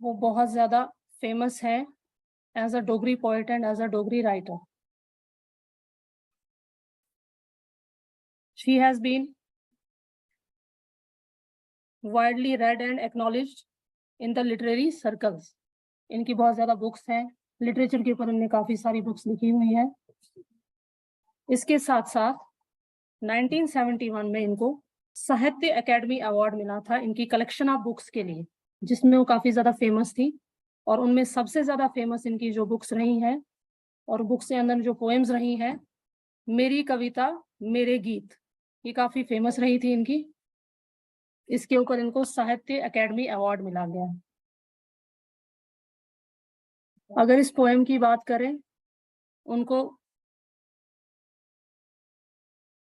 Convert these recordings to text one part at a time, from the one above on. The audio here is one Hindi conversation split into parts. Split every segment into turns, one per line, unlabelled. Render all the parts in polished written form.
वो बहुत ज़्यादा फेमस है as a Dogri poet and as a Dogri writer. She has been widely read and acknowledged in the literary circles. इनकी बहुत ज़्यादा बुक्स हैं, लिटरेचर के ऊपर इन्होंने काफ़ी सारी बुक्स लिखी हुई हैं. इसके साथ साथ 1971 में इनको साहित्य अकेडमी अवार्ड मिला था इनकी कलेक्शन ऑफ बुक्स के लिए, जिसमें वो काफ़ी ज़्यादा फेमस थी. और उनमें सबसे ज़्यादा फेमस इनकी जो बुक्स रही हैं और बुक्स के अंदर जो पोएम्स रही हैं, मेरी कविता मेरे गीत, ये काफ़ी फेमस रही थी इनकी. इसके ऊपर इनको साहित्य अकेडमी अवार्ड मिला गया. अगर इस पोएम की बात करें, उनको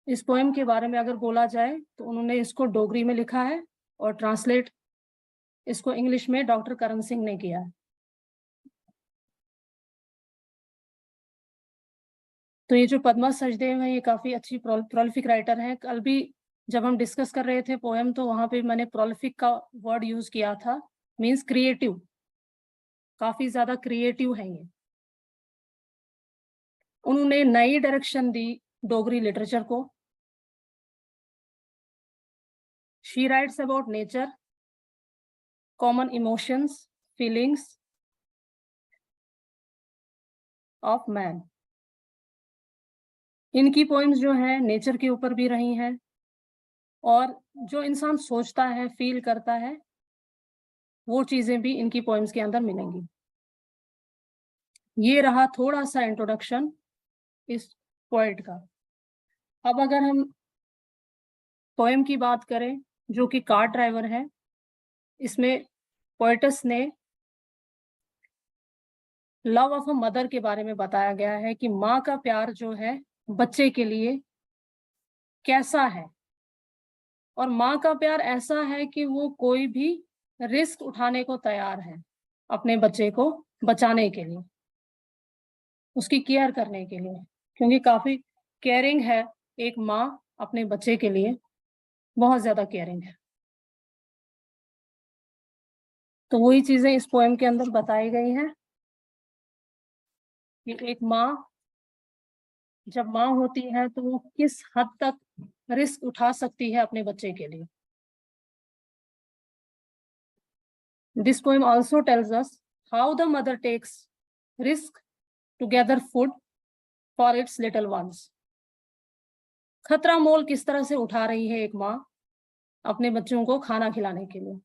इस पोएम के बारे में अगर बोला जाए तो उन्होंने इसको डोगरी में लिखा है और ट्रांसलेट इसको इंग्लिश में डॉक्टर करण सिंह ने किया है. तो ये जो पद्मा सचदेव है, ये काफ़ी अच्छी प्रोलिफिक राइटर हैं. कल भी जब हम डिस्कस कर रहे थे पोएम, तो वहाँ पे मैंने प्रोलिफिक का वर्ड यूज़ किया था, मीन्स क्रिएटिव. काफ़ी ज़्यादा क्रिएटिव है ये. उन्होंने नई डायरेक्शन दी डोगरी लिटरेचर को. She writes about nature, common emotions, feelings of man. इनकी पोएम्स जो हैं नेचर के ऊपर भी रही हैं और जो इंसान सोचता है, फील करता है, वो चीज़ें भी इनकी पोएम्स के अंदर मिलेंगी. ये रहा थोड़ा सा इंट्रोडक्शन इस पोएट का. अब अगर हम पोएम की बात करें, जो कि कार ड्राइवर है, इसमें पोएटस ने लव ऑफ अ मदर के बारे में बताया गया है कि माँ का प्यार जो है बच्चे के लिए कैसा है. और माँ का प्यार ऐसा है कि वो कोई भी रिस्क उठाने को तैयार है अपने बच्चे को बचाने के लिए, उसकी केयर करने के लिए, क्योंकि काफ़ी केयरिंग है एक माँ अपने बच्चे के लिए, बहुत ज़्यादा केयरिंग है. तो वही चीज़ें इस पोएम के अंदर बताई गई हैं कि एक माँ जब माँ होती है तो वो किस हद तक रिस्क उठा सकती है अपने बच्चे के लिए. This poem also tells us how the mother takes risk to gather food for its little ones. खतरा मोल किस तरह से उठा रही है एक माँ अपने बच्चों को खाना खिलाने के लिए.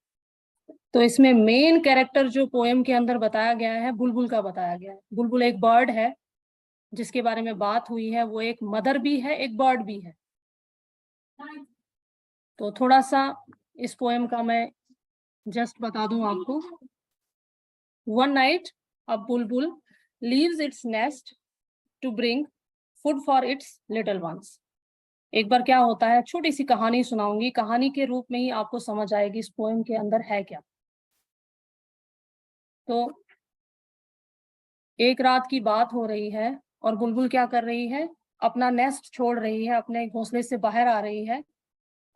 तो इसमें मेन कैरेक्टर जो पोएम के अंदर बताया गया है, बुलबुल का बताया गया है. बुलबुल एक बर्ड है जिसके बारे में बात हुई है. वो एक मदर भी है, एक बर्ड भी है. तो थोड़ा सा इस पोएम का मैं जस्ट बता दूं आपको. One night, a bulbul leaves its nest to bring food for its little ones. एक बार क्या होता है, छोटी सी कहानी सुनाऊंगी, कहानी के रूप में ही आपको समझ आएगी इस पोएम के अंदर है क्या. तो एक रात की बात हो रही है और बुलबुल क्या कर रही है, अपना नेस्ट छोड़ रही है, अपने घोंसले से बाहर आ रही है.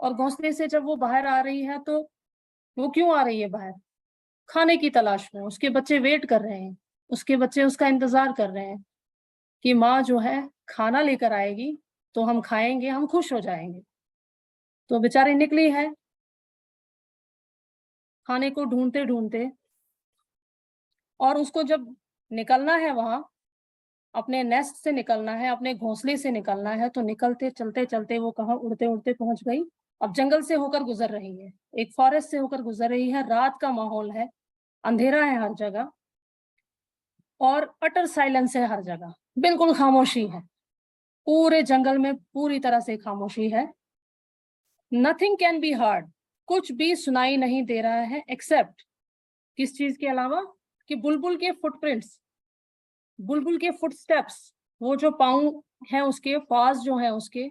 और घोंसले से जब वो बाहर आ रही है तो वो क्यों आ रही है बाहर? खाने की तलाश में. उसके बच्चे वेट कर रहे हैं, उसके बच्चे उसका इंतजार कर रहे हैं कि माँ जो है खाना लेकर आएगी तो हम खाएंगे, हम खुश हो जाएंगे. तो बेचारी निकली है खाने को ढूंढते ढूंढते. और उसको जब निकलना है, वहां अपने नेस्ट से निकलना है, अपने घोंसले से निकलना है, तो निकलते चलते चलते वो कहाँ उड़ते उड़ते पहुंच गई. अब जंगल से होकर गुजर रही है, एक फॉरेस्ट से होकर गुजर रही है. रात का माहौल है, अंधेरा है हर जगह और अटर साइलेंस है हर जगह, बिल्कुल खामोशी है. पूरे जंगल में पूरी तरह से खामोशी है. नथिंग कैन बी हर्ड, कुछ भी सुनाई नहीं दे रहा है एक्सेप्ट, किस चीज के अलावा, कि बुलबुल के फुटप्रिंट्स, बुलबुल के फुटस्टेप्स. वो जो पाँव हैं उसके, पास जो है उसके,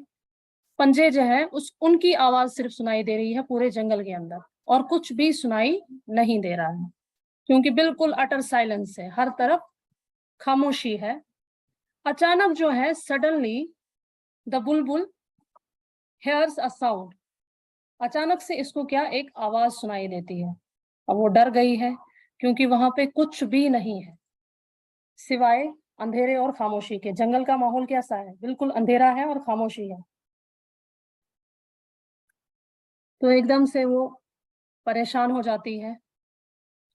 पंजे जो है उस, उनकी आवाज सिर्फ सुनाई दे रही है पूरे जंगल के अंदर. और कुछ भी सुनाई नहीं दे रहा है क्योंकि बिल्कुल अटर साइलेंस है, हर तरफ खामोशी है. अचानक जो है, suddenly the Bulbul hairs a sound, अचानक से इसको क्या, एक आवाज सुनाई देती है. अब वो डर गई है क्योंकि वहां पे कुछ भी नहीं है सिवाय अंधेरे और खामोशी के। जंगल का माहौल कैसा है? बिल्कुल अंधेरा है और खामोशी है। तो एकदम से वो परेशान हो जाती है।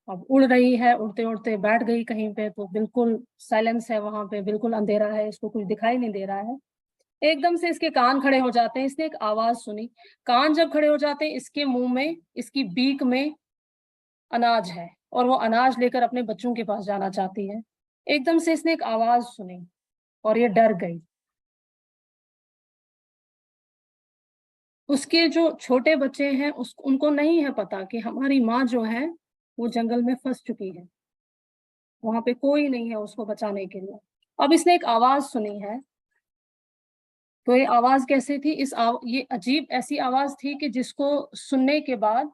अब उड़ रही है, उड़ते उड़ते बैठ गई कहीं पे, तो बिल्कुल साइलेंस है वहां पे, बिल्कुल अंधेरा है, इसको कुछ दिखाई नहीं दे रहा है। एकदम से इसके कान खड़े हो जाते हैं, इसने एक आवाज सुनी। कान जब खड़े हो जाते हैं, इसके मुंह में, इसकी बीक में अनाज है, और वो अनाज लेकर अपने बच्चों के पास जाना चाहती है। एकदम से इसने एक आवाज सुनी और ये डर गई। उसके जो छोटे बच्चे हैं उनको नहीं है पता कि हमारी माँ जो है वो जंगल में फंस चुकी है, वहां पे कोई नहीं है उसको बचाने के लिए। अब इसने एक आवाज सुनी है। तो ये आवाज कैसे थी? ये अजीब ऐसी आवाज थी कि जिसको सुनने के बाद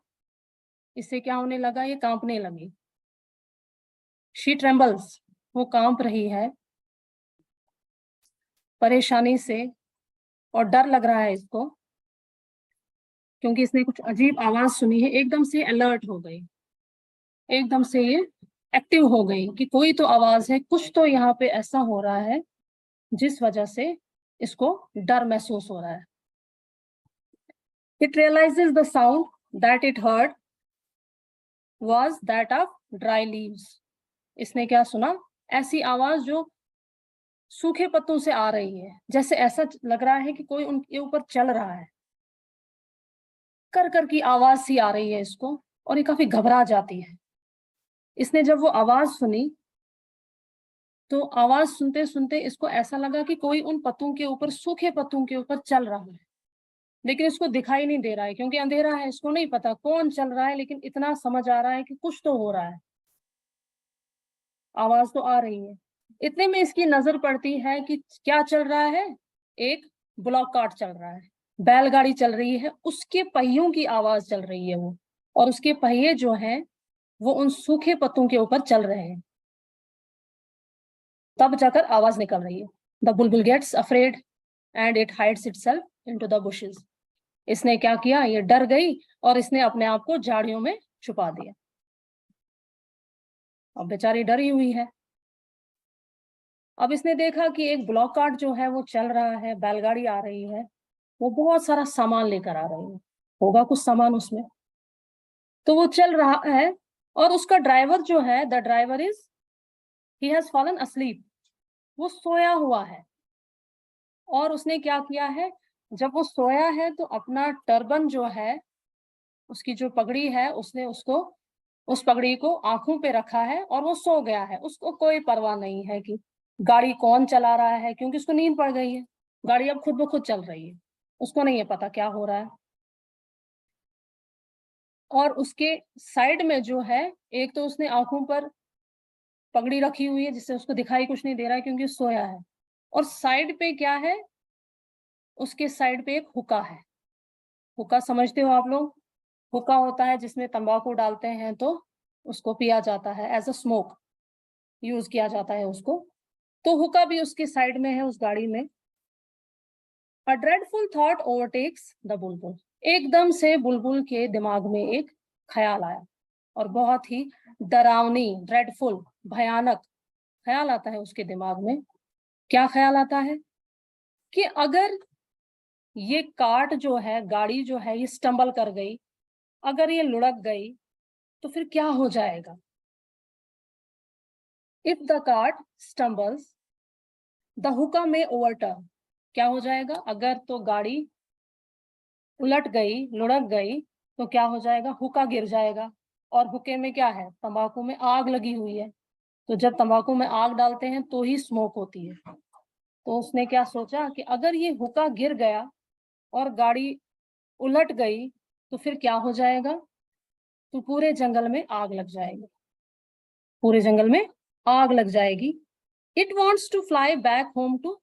इससे क्या होने लगा, ये कांपने लगी। शी ट्रेम्बल्स, वो कांप रही है परेशानी से, और डर लग रहा है इसको, क्योंकि इसने कुछ अजीब आवाज सुनी है। एकदम से अलर्ट हो गई, एकदम से ये एक्टिव हो गई कि कोई तो आवाज है, कुछ तो यहाँ पे ऐसा हो रहा है जिस वजह से इसको डर महसूस हो रहा है। It realizes the sound that it heard was that of dry leaves. इसने क्या सुना? ऐसी आवाज जो सूखे पत्तों से आ रही है, जैसे ऐसा लग रहा है कि कोई उनके ऊपर चल रहा है। कर कर की आवाज सी आ रही है इसको, और ये काफी घबरा जाती है। इसने जब वो आवाज सुनी, तो आवाज सुनते सुनते इसको ऐसा लगा कि कोई उन पत्तों के ऊपर, सूखे पत्तों के ऊपर चल रहा है, लेकिन इसको दिखाई नहीं दे रहा है क्योंकि अंधेरा है। इसको नहीं पता कौन चल रहा है, लेकिन इतना समझ आ रहा है कि कुछ तो हो रहा है, आवाज तो आ रही है। इतने में इसकी नजर पड़ती है कि क्या चल रहा है? एक ब्लॉक कार्ट चल रहा है, बैलगाड़ी चल रही है, उसके पहियों की आवाज चल रही है वो, और उसके पहिए जो हैं वो उन सूखे पत्तों के ऊपर चल रहे हैं। तब जाकर आवाज निकल रही है। The bulbul gets afraid and it hides itself into the bushes. इसने क्या किया? ये डर गई और इसने अपने आप को झाड़ियों में छुपा दिया। अब बेचारी डरी हुई है। अब इसने देखा कि एक ब्लॉक कार्ट जो है वो चल रहा है, बैलगाड़ी आ रही है, वो बहुत सारा सामान लेकर आ रही है, होगा कुछ सामान उसमें। तो वो चल रहा है, और उसका ड्राइवर जो है, the driver is, he has fallen asleep, वो सोया हुआ है। और उसने क्या किया है? जब वो सोया है तो अपना टर्बन जो है, उसकी जो पगड़ी है, उसने उसको, उस पगड़ी को आंखों पे रखा है और वो सो गया है। उसको कोई परवाह नहीं है कि गाड़ी कौन चला रहा है, क्योंकि उसको नींद पड़ गई है। गाड़ी अब खुद ब खुद चल रही है, उसको नहीं है पता क्या हो रहा है। और उसके साइड में जो है, एक तो उसने आंखों पर पगड़ी रखी हुई है जिससे उसको दिखाई कुछ नहीं दे रहा है क्योंकि सोया है। और साइड पे क्या है? उसके साइड पे एक हुक्का है। हुक्का समझते हो आप लोग? हुक्का होता है जिसमें तंबाकू डालते हैं तो उसको पिया जाता है, एज अ स्मोक यूज किया जाता है उसको। तो हुक्का भी उसके साइड में है उस गाड़ी में। अ ड्रेडफुल थॉट ओवरटेक्स द बुलबुल। एकदम से बुलबुल के दिमाग में एक ख्याल आया, और बहुत ही डरावनी, ड्रेडफुल, भयानक ख्याल आता है उसके दिमाग में। क्या ख्याल आता है? कि अगर ये कार्ट जो है, गाड़ी जो है, ये स्टंबल कर गई, अगर ये लुढ़क गई तो फिर क्या हो जाएगा? If the cart stumbles the हुक्का में ओवरटर्न। क्या हो जाएगा? अगर तो गाड़ी उलट गई, लुढ़क गई, तो क्या हो जाएगा? हुक्का गिर जाएगा। और हुक्के में क्या है? तंबाकू में आग लगी हुई है। तो जब तंबाकू में आग डालते हैं तो ही स्मोक होती है। तो उसने क्या सोचा कि अगर ये हुक्का गिर गया और गाड़ी उलट गई तो फिर क्या हो जाएगा? तो पूरे जंगल में आग लग जाएगी, पूरे जंगल में आग लग जाएगी। It wants to fly back home to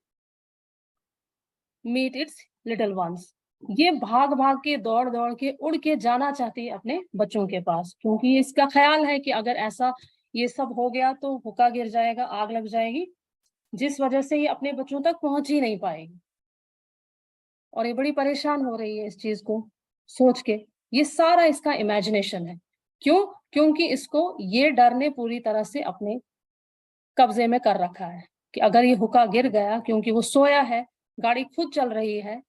meet its little ones. ये भाग भाग के, दौड़ दौड़ के, उड़ के जाना चाहती है अपने बच्चों के पास, क्योंकि इसका ख्याल है कि अगर ऐसा ये सब हो गया तो हुक्का गिर जाएगा, आग लग जाएगी, जिस वजह से ये अपने बच्चों तक पहुंच ही नहीं पाएगी। और ये बड़ी परेशान हो रही है इस चीज को सोच के। ये सारा इसका इमेजिनेशन है। क्यों? क्योंकि इसको ये डर ने पूरी तरह से अपने कब्जे में कर रखा है कि अगर ये हुक्का गिर गया, क्योंकि वो सोया है, गाड़ी खुद चल रही है,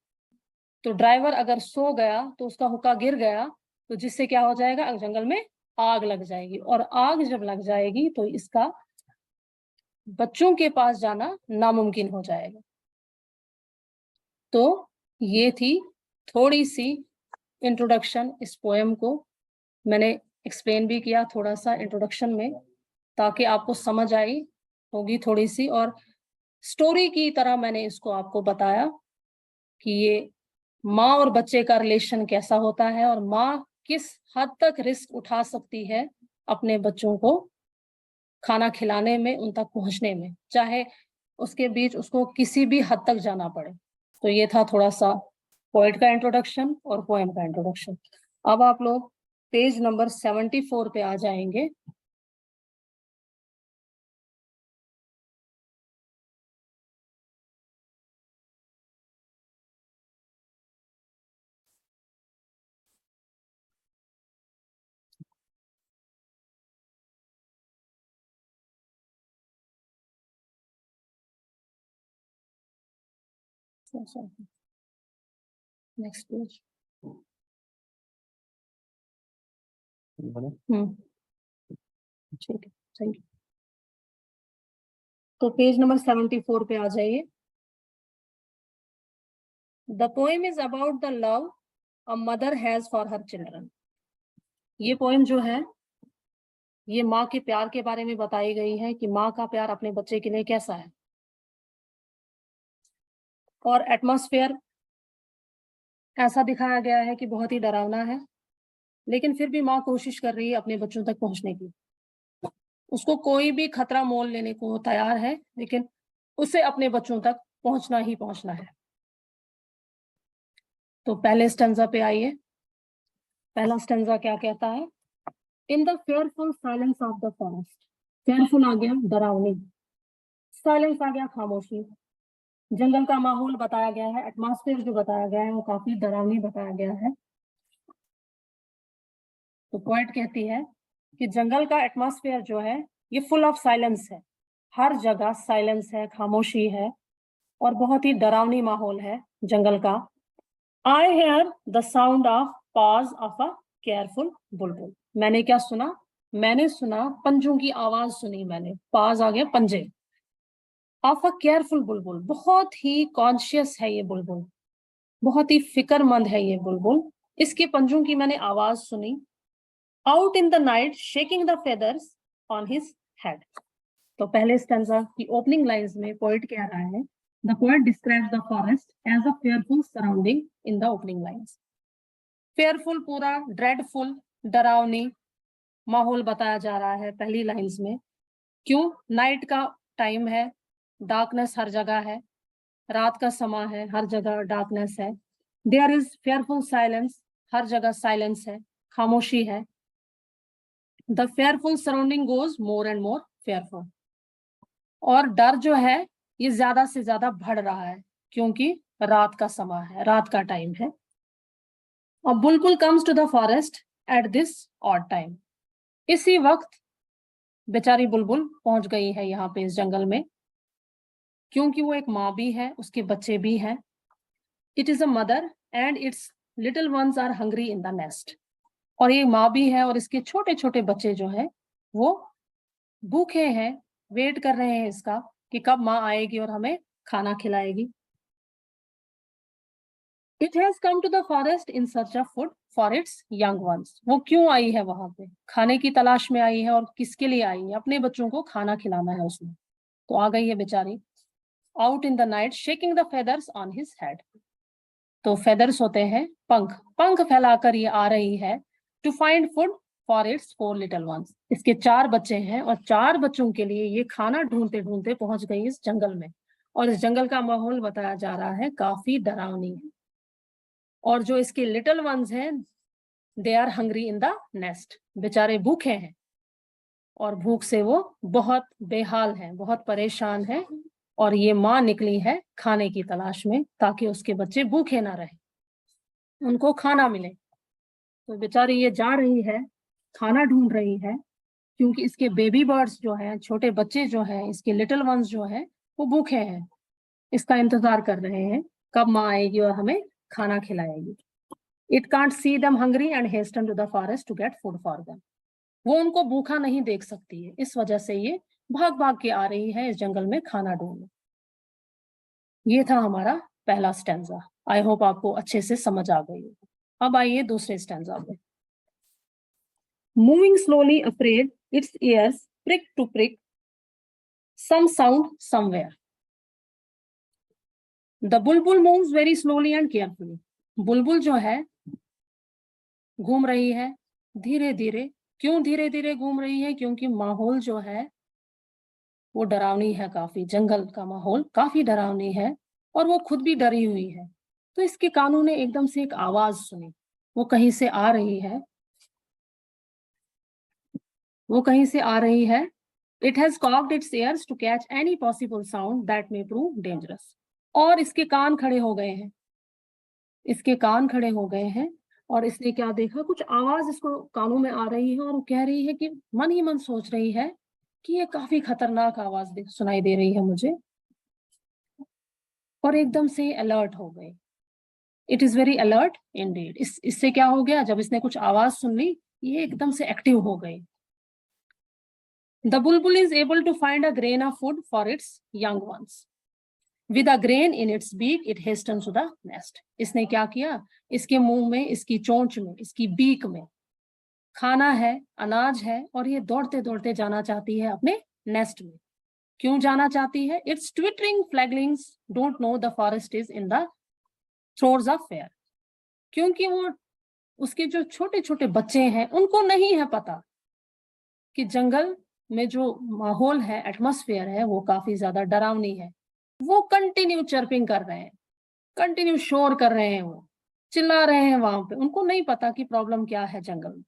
तो ड्राइवर अगर सो गया तो उसका हुक्का गिर गया, तो जिससे क्या हो जाएगा, जंगल में आग लग जाएगी, और आग जब लग जाएगी तो इसका बच्चों के पास जाना नामुमकिन हो जाएगा। तो ये थी थोड़ी सी इंट्रोडक्शन। इस पोएम को मैंने एक्सप्लेन भी किया थोड़ा सा इंट्रोडक्शन में, ताकि आपको समझ आई होगी थोड़ी सी, और स्टोरी की तरह मैंने इसको आपको बताया कि ये माँ और बच्चे का रिलेशन कैसा होता है, और माँ किस हद तक रिस्क उठा सकती है अपने बच्चों को खाना खिलाने में, उन तक पहुंचने में, चाहे उसके बीच उसको किसी भी हद तक जाना पड़े। तो ये था थोड़ा सा पोएट का इंट्रोडक्शन और पोएम का इंट्रोडक्शन। अब आप लोग पेज नंबर 74 पे आ जाएंगे। Next page. ठीक है, थैंक यू। तो पेज नंबर 74 पे आ जाइए। The poem is about the love a mother has for her children. ये पोएम जो है ये माँ के प्यार के बारे में बताई गई है कि माँ का प्यार अपने बच्चे के लिए कैसा है। और एटमॉस्फेयर ऐसा दिखाया गया है कि बहुत ही डरावना है, लेकिन फिर भी माँ कोशिश कर रही है अपने बच्चों तक पहुंचने की। उसको कोई भी खतरा मोल लेने को तैयार है, लेकिन उसे अपने बच्चों तक पहुंचना ही पहुंचना है। तो पहले स्टैंजा पे आइए। पहला स्टैंजा क्या कहता है? In the fearful silence of the forest. Fearful आ गया डरावनी, साइलेंस आ गया खामोशी। जंगल का माहौल बताया गया है, एटमॉस्फेयर जो बताया गया है वो काफी डरावनी बताया गया है। तो पोएट कहती है कि जंगल का एटमॉस्फेयर जो है ये फुल ऑफ साइलेंस है, हर जगह साइलेंस है, खामोशी है, और बहुत ही डरावनी माहौल है जंगल का। I hear the sound of paws of a careful bulbul. मैंने क्या सुना? मैंने सुना पंजों की आवाज सुनी मैंने। पाज आ गया पंजे। ऑफ अ केयरफुल बुलबुल, बहुत ही कॉन्शियस है ये बुलबुल, बहुत ही फिक्रमंद है ये बुलबुल, इसके पंजों की मैंने आवाज सुनी। Out in the night shaking the feathers on his head. तो पहले स्टैंजा की ओपनिंग लाइंस में पोएट कह रहा है, the poet describes the forest as a fearful surrounding in the opening lines. Fearful पूरा ड्रेडफुल डरावनी माहौल बताया जा रहा है पहली लाइंस में। क्यों? नाइट का टाइम है, डार्कनेस हर जगह है, रात का समय है, हर जगह डार्कनेस है। देयर इज फेयरफुल साइलेंस, हर जगह साइलेंस है, खामोशी है। The fearful surrounding goes more and more fearful. और डर जो है ये ज्यादा से ज्यादा बढ़ रहा है, क्योंकि रात का समय है, रात का टाइम है। और bulbul comes to the forest at this odd time. इसी वक्त बेचारी बुलबुल पहुंच गई है यहाँ पे इस जंगल में, क्योंकि वो एक माँ भी है, उसके बच्चे भी हैं। It is a mother and its little ones are hungry in the nest. और ये माँ भी है और इसके छोटे छोटे बच्चे जो हैं वो भूखे हैं, वेट कर रहे हैं इसका कि कब माँ आएगी और हमें खाना खिलाएगी। It has come to the forest in search of food for its young ones. वो क्यों आई है वहां पे? खाने की तलाश में आई है, और किसके लिए आई है? अपने बच्चों को खाना खिलाना है उसने। तो आ गई है बेचारी। Out in the night shaking the feathers on his head. तो फेदर्स होते हैं पंख, पंख फैलाकर ये आ रही है to find food for its 4 little ones. इसके 4 बच्चे हैं और 4 बच्चों के लिए ये खाना ढूंढते ढूंढते पहुंच गई इस जंगल में। और इस जंगल का माहौल बताया जा रहा है काफी डरावनी है। और जो इसके लिटिल वंस हैं they are hungry in the nest. बेचारे भूखे हैं और भूख से वो बहुत बेहाल हैं, बहुत परेशान हैं। और ये माँ निकली है खाने की तलाश में ताकि उसके बच्चे भूखे ना रहे, उनको खाना मिले। तो बेचारी ये जा रही है खाना ढूंढ रही है, क्योंकि इसके बेबी बर्ड्स जो है, छोटे बच्चे जो है, इसके लिटिल वंस जो है, वो भूखे हैं, इसका इंतजार कर रहे हैं कब माँ आएगी और हमें खाना खिलाएगी। It can't see them hungry and hasten to the forest to get food for them. वो उनको भूखा नहीं देख सकती है, इस वजह से ये भाग भाग के आ रही है इस जंगल में खाना ढूंढने। ये था हमारा पहला स्टैंजा। आई होप आपको अच्छे से समझ आ गई होगी। अब आइए दूसरे स्टैंजा पे। Moving slowly, afraid, its ears prick to prick, some sound somewhere. The bulbul moves very slowly and carefully. बुलबुल जो है घूम रही है धीरे धीरे। क्यों धीरे धीरे घूम रही है? क्योंकि माहौल जो है वो डरावनी है काफी, जंगल का माहौल काफी डरावनी है और वो खुद भी डरी हुई है। तो इसके कानों ने एकदम से एक आवाज सुनी, वो कहीं से आ रही है, वो कहीं से आ रही है। It has cocked its ears to catch any possible sound that may prove dangerous. और इसके कान खड़े हो गए हैं, इसके कान खड़े हो गए हैं और इसने क्या देखा, कुछ आवाज इसको कानों में आ रही है और वो कह रही है कि मन ही मन सोच रही है कि ये काफी खतरनाक आवाज सुनाई दे रही है मुझे, और एकदम से अलर्ट हो गई। It is very alert Indeed. इससे क्या हो गया, जब इसने कुछ आवाज सुन ली, ये एकदम से एक्टिव हो गई। The bulbul is able to find a grain of food for its young ones. With a grain in its beak, it hastens to the nest. इसने क्या किया, इसके मुंह में, इसकी चोंच में, इसकी बीक में खाना है, अनाज है, और ये दौड़ते दौड़ते जाना चाहती है अपने नेस्ट में। क्यों जाना चाहती है? Its twittering fledglings don't know the forest is in the throes of fire. क्योंकि वो, उसके जो छोटे छोटे बच्चे हैं, उनको नहीं है पता कि जंगल में जो माहौल है, एटमॉस्फेयर है, वो काफी ज्यादा डरावनी है। वो कंटिन्यू चर्पिंग कर रहे हैं, कंटिन्यू शोर कर रहे हैं, वो चिल्ला रहे हैं वहां पे। उनको नहीं पता कि प्रॉब्लम क्या है जंगल में,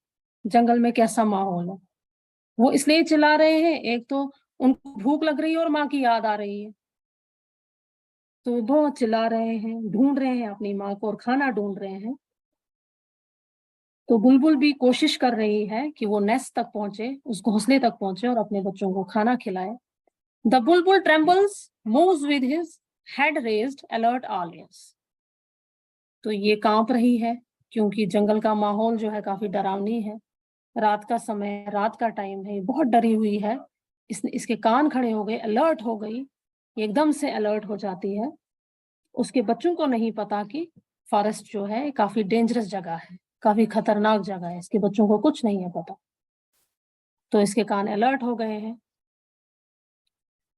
जंगल में कैसा माहौल है। वो इसलिए चिल्ला रहे हैं, एक तो उनको भूख लग रही है और माँ की याद आ रही है, तो बहुत चिल्ला रहे हैं, ढूंढ रहे हैं अपनी माँ को और खाना ढूंढ रहे हैं। तो बुलबुल भी कोशिश कर रही है कि वो नेस्ट तक पहुंचे, उस घोंसले तक पहुंचे और अपने बच्चों को खाना खिलाए। The bulbul trembles, moves with his head raised, alert all ears. तो ये कांप रही है क्योंकि जंगल का माहौल जो है काफी डरावनी है। रात का समय, रात का टाइम है, बहुत डरी हुई है। इसके कान खड़े हो गए, अलर्ट हो गई, एकदम से अलर्ट हो जाती है। उसके बच्चों को नहीं पता कि फॉरेस्ट जो है काफी डेंजरस जगह है, काफी खतरनाक जगह है, इसके बच्चों को कुछ नहीं है पता। तो इसके कान अलर्ट हो गए हैं।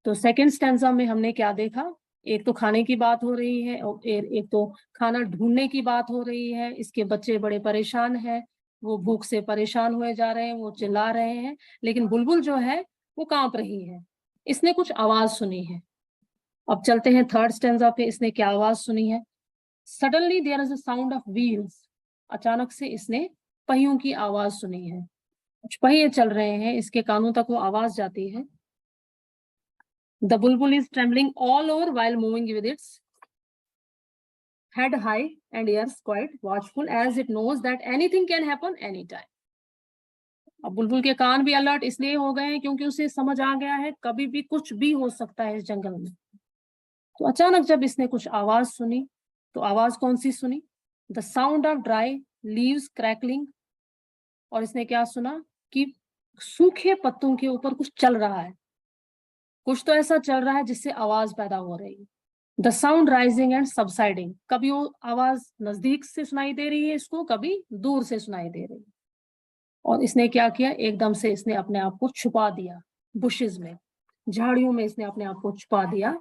तो सेकंड स्टैंजा में हमने क्या देखा, एक तो खाने की बात हो रही है और एक तो खाना ढूंढने की बात हो रही है। इसके बच्चे बड़े परेशान हैं, वो भूख से परेशान हुए जा रहे हैं, वो चिल्ला रहे हैं, लेकिन बुलबुल जो है वो कांप रही है, इसने कुछ आवाज सुनी है। अब चलते हैं थर्ड स्टैंजा पे, इसने क्या आवाज सुनी है। Suddenly there is a sound of wheels. अचानक से इसने पहियों की आवाज सुनी है, कुछ पहिए चल रहे हैं, इसके कानों तक वो आवाज जाती है। The bulbul is trembling all over while moving with its head high and ears quite watchful, as it knows that anything can happen anytime. अब बुलबुल के कान भी अलर्ट इसलिए हो गए हैं क्योंकि उसे समझ आ गया है कभी भी कुछ भी हो सकता है इस जंगल में। तो अचानक जब इसने कुछ आवाज सुनी, तो आवाज कौन सी सुनी? The sound of dry leaves crackling. और इसने क्या सुना कि सूखे पत्तों के ऊपर कुछ चल रहा है, कुछ तो ऐसा चल रहा है जिससे आवाज पैदा हो रही है। The sound rising and subsiding. कभी वो आवाज नजदीक से सुनाई दे रही है इसको, कभी दूर से सुनाई दे रही है। और इसने क्या किया, एकदम से इसने अपने आप को छुपा दिया बुशेस में, झाड़ियों में इसने अपने आप को छुपा दिया।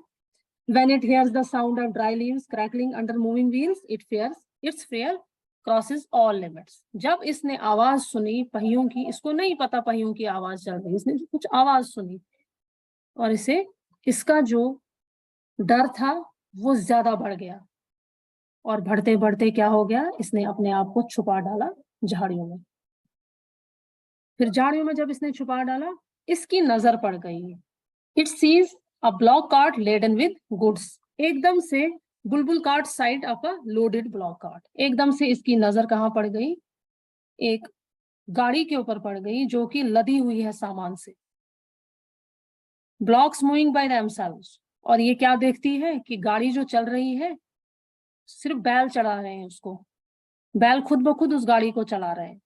When it hears the sound of dry leaves crackling under moving wheels, its fear crosses all limits. जब इसने आवाज सुनी पहियों की, इसको नहीं पता पहियों की आवाज चल रही, इसने कुछ आवाज सुनी और इसे, इसका जो डर था वो ज्यादा बढ़ गया, और बढ़ते बढ़ते क्या हो गया, इसने अपने आप को छुपा डाला झाड़ियों में। फिर झाड़ियों में जब इसने छुपा डाला, इसकी नजर पड़ गई, it sees a bullock cart laden with goods. एकदम से bulbul caught sight of a loaded bullock cart. एकदम से इसकी नजर कहाँ पड़ गई, एक गाड़ी के ऊपर पड़ गई जो कि लदी हुई है सामान से। ब्लॉक्स मूविंग बाय देमसेल्व्स, और ये क्या देखती है कि गाड़ी जो चल रही है, सिर्फ बैल चला रहे हैं उसको, बैल खुद ब खुद उस गाड़ी को चला रहे हैं।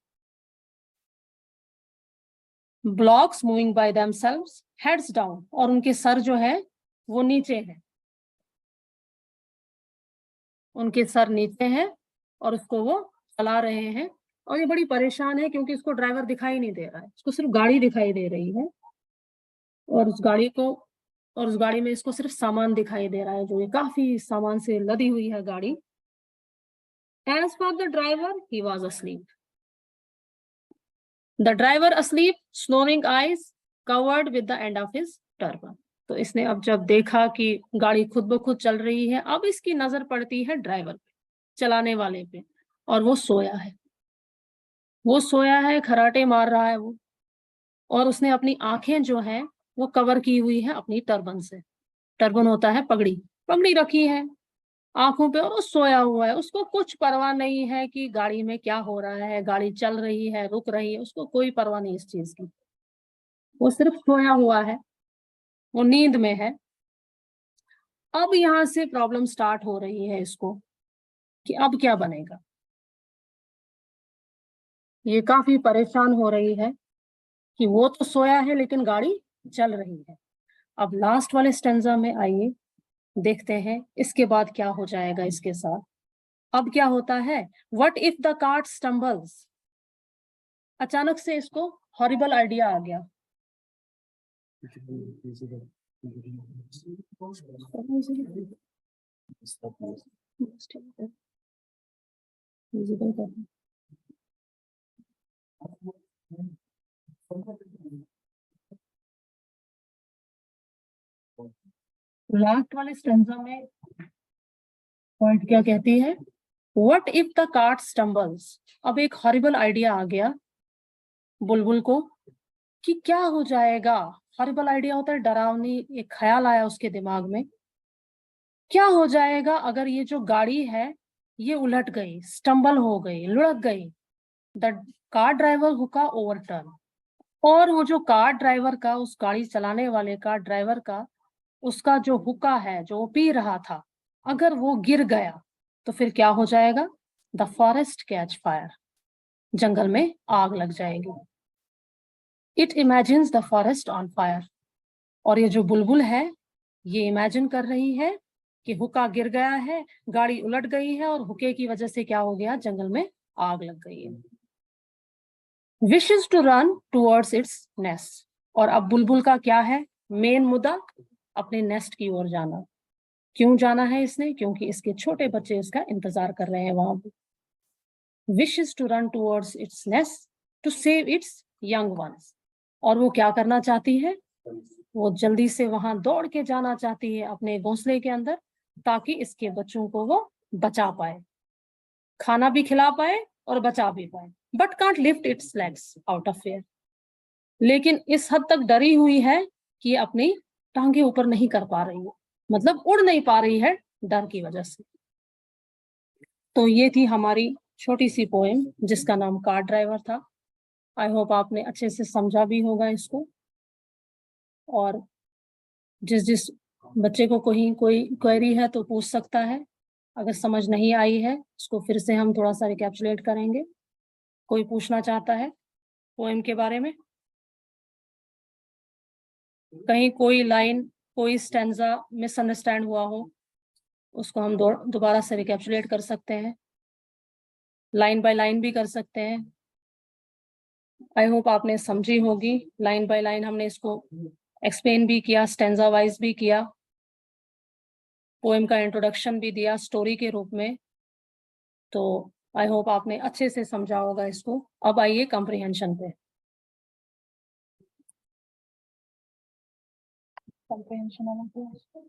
Blocks moving by themselves, heads down, और उनके सर जो है वो नीचे है, उनके सर नीचे हैं और उसको वो चला रहे हैं। और ये बड़ी परेशान है क्योंकि इसको ड्राइवर दिखाई नहीं दे रहा है, इसको सिर्फ गाड़ी दिखाई दे रही है, और उस गाड़ी में इसको सिर्फ सामान दिखाई दे रहा है, जो ये काफी सामान से लदी हुई है गाड़ी। As for the driver, he was asleep. The driver asleep, snoring eyes, covered with the end of his turban. तो इसने अब जब देखा कि गाड़ी खुद ब खुद चल रही है, अब इसकी नजर पड़ती है ड्राइवर पे, चलाने वाले पे, और वो सोया है। वो सोया है, खराटे मार रहा है वो, और उसने अपनी आंखें जो है वो कवर की हुई है अपनी टर्बन से। टर्बन होता है पगड़ी, पगड़ी रखी है आंखों पे, और वो सोया हुआ है। उसको कुछ परवाह नहीं है कि गाड़ी में क्या हो रहा है, गाड़ी चल रही है, रुक रही है, उसको कोई परवाह नहीं इस चीज की। वो सिर्फ सोया हुआ है, वो नींद में है। अब यहाँ से प्रॉब्लम स्टार्ट हो रही है इसको कि अब क्या बनेगा। ये काफी परेशान हो रही है कि वो तो सोया है लेकिन गाड़ी चल रही है। अब लास्ट वाले स्टेंजा में आइए, देखते हैं इसके बाद क्या हो जाएगा इसके साथ। अब क्या होता है, what if the cart stumbles. अचानक से इसको हॉरिबल आइडिया आ गया। लास्ट वाले स्टेंजा में पॉइंट क्या कहती है, what if the cart stumbles. अब एक हॉरिबल आइडिया आ गया बुलबुल को कि क्या हो जाएगा। हॉरिबल आइडिया होता है डरावनी, एक ख्याल आया उसके दिमाग में, क्या हो जाएगा अगर ये जो गाड़ी है ये उलट गई, स्टम्बल हो गई, लुढ़क गई। द कार ड्राइवर हुका ओवरटर्न, और वो जो कार ड्राइवर का, उस गाड़ी चलाने वाले का, ड्राइवर का, उसका जो हुक्का है जो वो पी रहा था, अगर वो गिर गया तो फिर क्या हो जाएगा। द फॉरेस्ट कैच फायर, जंगल में आग लग जाएगी। It imagines the forest on fire, और ये जो बुलबुल है ये इमेजिन कर रही है कि हुक्का गिर गया है, गाड़ी उलट गई है, और हुक्के की वजह से क्या हो गया, जंगल में आग लग गई है। Wishes to run towards its nest, और अब बुलबुल का क्या है मेन मुद्दा, अपने नेस्ट की ओर जाना। क्यों जाना है इसने, क्योंकि इसके छोटे बच्चे इसका इंतजार कर रहे हैं वहां पे। Wishes to run towards its nest to save its young ones, और वो क्या करना चाहती है, वो जल्दी से वहां दौड़ के जाना चाहती है अपने घोंसले के अंदर, ताकि इसके बच्चों को वो बचा पाए, खाना भी खिला पाए और बचा भी पाए। But can't lift it's legs out of fair, लेकिन इस हद तक डरी हुई है कि अपनी टांगे ऊपर नहीं कर पा रही है, मतलब उड़ नहीं पा रही है डर की वजह से। तो ये थी हमारी छोटी सी पोएम जिसका नाम कार ड्राइवर था। आई होप आपने अच्छे से समझा भी होगा इसको, और जिस जिस बच्चे को कोई क्वेरी है तो पूछ सकता है। अगर समझ नहीं आई है उसको फिर से हम थोड़ा सा रिकैप्चुलेट करेंगे। कोई पूछना चाहता है पोएम के बारे में, कहीं कोई लाइन, कोई स्टैंजा मिसअंडरस्टैंड हुआ हो, उसको हम दोबारा से रिकैप्चुलेट कर सकते हैं, लाइन बाय लाइन भी कर सकते हैं। आई होप आपने समझी होगी, लाइन बाय लाइन हमने इसको एक्सप्लेन भी किया, स्टैंजा वाइज भी किया, पोएम का इंट्रोडक्शन भी दिया स्टोरी के रूप में। तो आई होप आपने अच्छे से समझा होगा इसको। अब आइए कॉम्प्रिहेंशन पे। कॉम्प्रिहेंशन वाला क्लास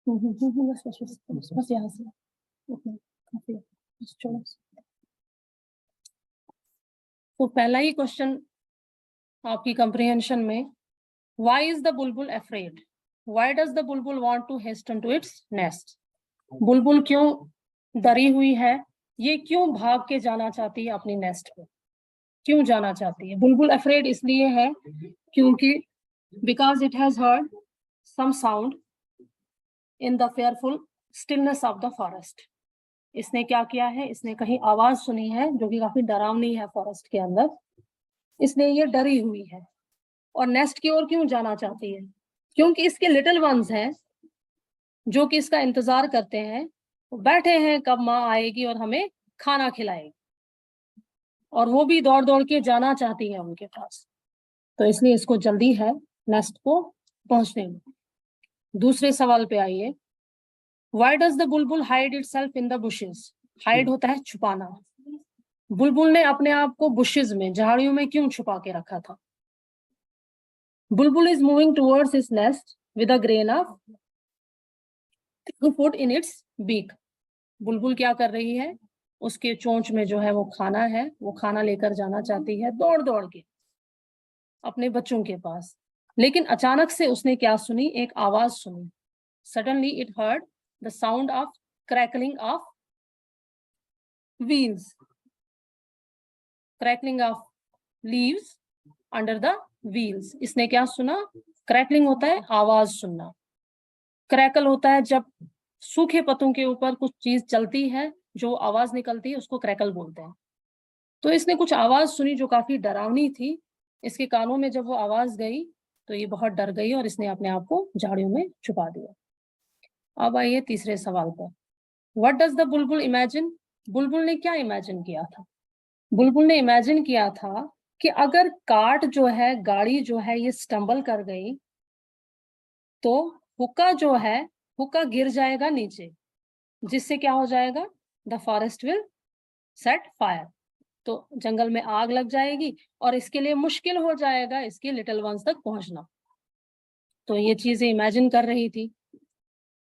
बस यहाँ से उतना काफी है, बस छोड़ो। तो पहला ही क्वेश्चन आपकी कंप्रिहेंशन में, why is the bulbul afraid? Why does the bulbul want to hasten to its nest? बुलबुल क्यों डरी हुई है? ये क्यों भाग के जाना चाहती है अपनी नेस्ट पे? क्यों जाना चाहती है? बुलबुल अफ्रेड इसलिए है क्योंकि because it has heard some sound in the fearful stillness of the forest. इसने क्या किया है? इसने कहीं आवाज सुनी है जो कि काफी डरावनी है फॉरेस्ट के अंदर, इसलिए ये डरी हुई है। और नेस्ट की ओर क्यों जाना चाहती है? क्योंकि इसके लिटिल वंस हैं जो कि इसका इंतजार करते हैं, वो बैठे हैं कब माँ आएगी और हमें खाना खिलाएगी, और वो भी दौड़ दौड़ के जाना चाहती है उनके पास, तो इसलिए इसको जल्दी है नेस्ट को पहुंचने में। दूसरे सवाल पे आइए, why does the Bulbul hide itself in the bushes? Hide होता है छुपाना। बुलबुल ने अपने आप को बुशेस में, झाड़ियों में क्यों छुपा के रखा था? Bulbul is moving towards its nest with a grain of food in its beak. बुलबुल क्या कर रही है? उसके चोंच में जो है वो खाना है, वो खाना लेकर जाना चाहती है दौड़ दौड़ के अपने बच्चों के पास। लेकिन अचानक से उसने क्या सुनी? एक आवाज सुनी। Suddenly it heard the sound of crackling of wheels, crackling of leaves under the wheels. इसने क्या सुना? क्रैकलिंग होता है आवाज सुनना, क्रैकल होता है जब सूखे पत्तों के ऊपर कुछ चीज चलती है, जो आवाज निकलती है उसको क्रैकल बोलते हैं। तो इसने कुछ आवाज सुनी जो काफी डरावनी थी। इसके कानों में जब वो आवाज गई तो ये बहुत डर गई और इसने अपने आप को झाड़ियों में छुपा दिया। अब आइए तीसरे सवाल पर, what does the Bulbul imagine? बुलबुल ने क्या इमेजिन किया था? बुलबुल ने इमेजिन किया था कि अगर कार्ट जो है, गाड़ी जो है, ये स्टम्बल कर गई तो हुक्का जो है, हुक्का गिर जाएगा नीचे, जिससे क्या हो जाएगा? The forest will set fire, तो जंगल में आग लग जाएगी और इसके लिए मुश्किल हो जाएगा इसके लिटिल वंस तक पहुंचना। तो ये चीजें इमेजिन कर रही थी।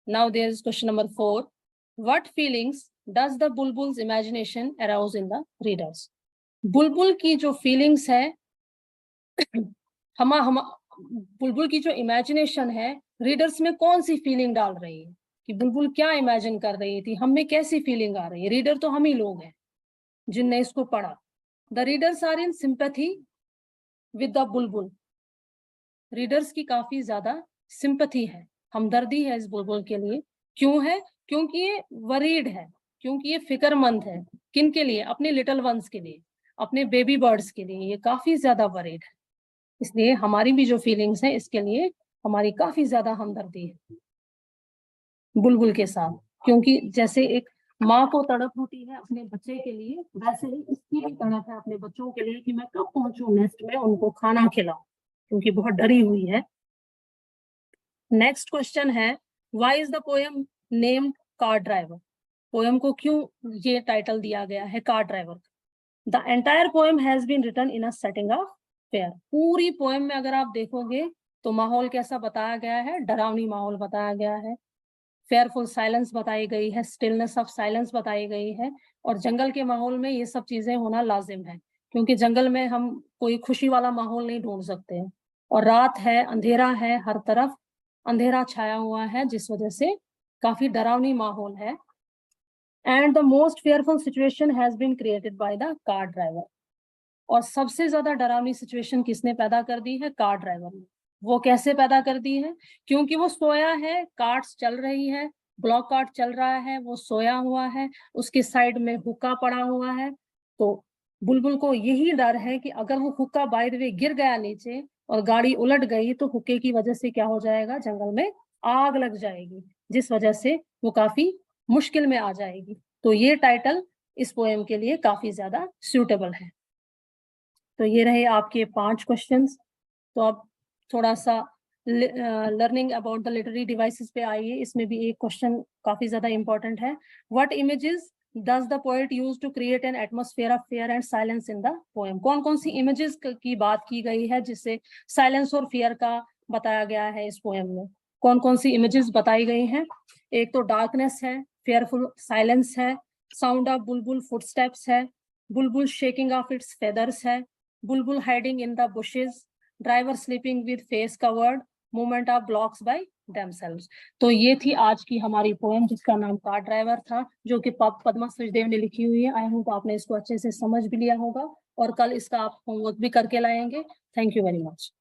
Now there is question number 4, what feelings does the bulbul's imagination arouse in the readers? बुलबुल की जो फीलिंग्स है, हम बुलबुल की जो इमेजिनेशन है, रीडर्स में कौन सी फीलिंग डाल रही है कि बुलबुल क्या इमेजिन कर रही थी, हम में कैसी फीलिंग आ रही है? रीडर तो हम ही लोग हैं जिनने इसको पढ़ा। The readers are in sympathy with the bulbul. Readers की काफी ज्यादा सिंपैथी है, हमदर्दी है इस बुलबुल के लिए। क्यों है? क्योंकि ये वरीड है, क्योंकि ये फिक्रमंद है। किन के लिए? अपने लिटिल वंस के लिए, अपने बेबी बर्ड्स के लिए ये काफी ज्यादा वरीड है। इसलिए हमारी भी जो फीलिंग्स है इसके लिए हमारी काफी ज्यादा हमदर्दी है बुलबुल के साथ। क्योंकि जैसे एक माँ को तड़प होती है अपने बच्चे के लिए, वैसे ही इसकी भी तड़प है अपने बच्चों के लिए कि मैं कब पहुंचूं नेस्ट में, उनको खाना खिलाऊं, क्योंकि बहुत डरी हुई है। नेक्स्ट क्वेश्चन है, why is the poem named car driver? Poem को क्यों ये टाइटल दिया गया है car driver? The entire poem has been written in a setting of fear. पूरी पोएम में अगर आप देखोगे तो माहौल कैसा बताया गया है? डरावनी माहौल बताया गया है, फेयरफुल साइलेंस बताई गई है, स्टिलनेस ऑफ साइलेंस बताई गई है। और जंगल के माहौल में ये सब चीजें होना लाजिम है, क्योंकि जंगल में हम कोई खुशी वाला माहौल नहीं ढूंढ सकते हैं। और रात है, अंधेरा है, हर तरफ अंधेरा छाया हुआ है, जिस वजह से काफी डरावनी माहौल है। And the most fearful situation has been created by the car driver. और सबसे ज्यादा डरावनी सिचुएशन किसने पैदा कर दी है? कार ड्राइवर ने। वो कैसे पैदा कर दी है? क्योंकि वो सोया है, कार्ट्स चल रही है, ब्लॉक कार्ट चल रहा है, वो सोया हुआ है, उसके साइड में हुक्का पड़ा हुआ है। तो बुलबुल को यही डर है कि अगर वो हुक्का बाय द वे गिर गया नीचे और गाड़ी उलट गई तो हुक्के की वजह से क्या हो जाएगा? जंगल में आग लग जाएगी, जिस वजह से वो काफी मुश्किल में आ जाएगी। तो ये टाइटल इस पोएम के लिए काफी ज्यादा सूटेबल है। तो ये रहे आपके 5 क्वेश्चंस। तो अब थोड़ा सा learning about the literary devices पे आइए। इसमें भी एक क्वेश्चन काफी ज्यादा इंपॉर्टेंट है, what images does the poet use to create an atmosphere of fear and silence in the poem? कौन कौन सी इमेजेस की बात की गई है जिससे साइलेंस और फियर का बताया गया है इस पोएम में? कौन कौन सी इमेजेस बताई गई हैं? एक तो डार्कनेस है, फेयरफुल साइलेंस है, साउंड ऑफ बुलबुल फुटस्टेप्स है, bulbul shaking off its feathers है, bulbul hiding in the bushes, driver sleeping with face covered, movement of bullocks by themselves। तो ये थी आज की हमारी पोएम जिसका नाम कार ड्राइवर था, जो कि पद्मा सचदेव ने लिखी हुई है। आई होप आपने इसको अच्छे से समझ भी लिया होगा और कल इसका आप होमवर्क भी करके लाएंगे। Thank you very much.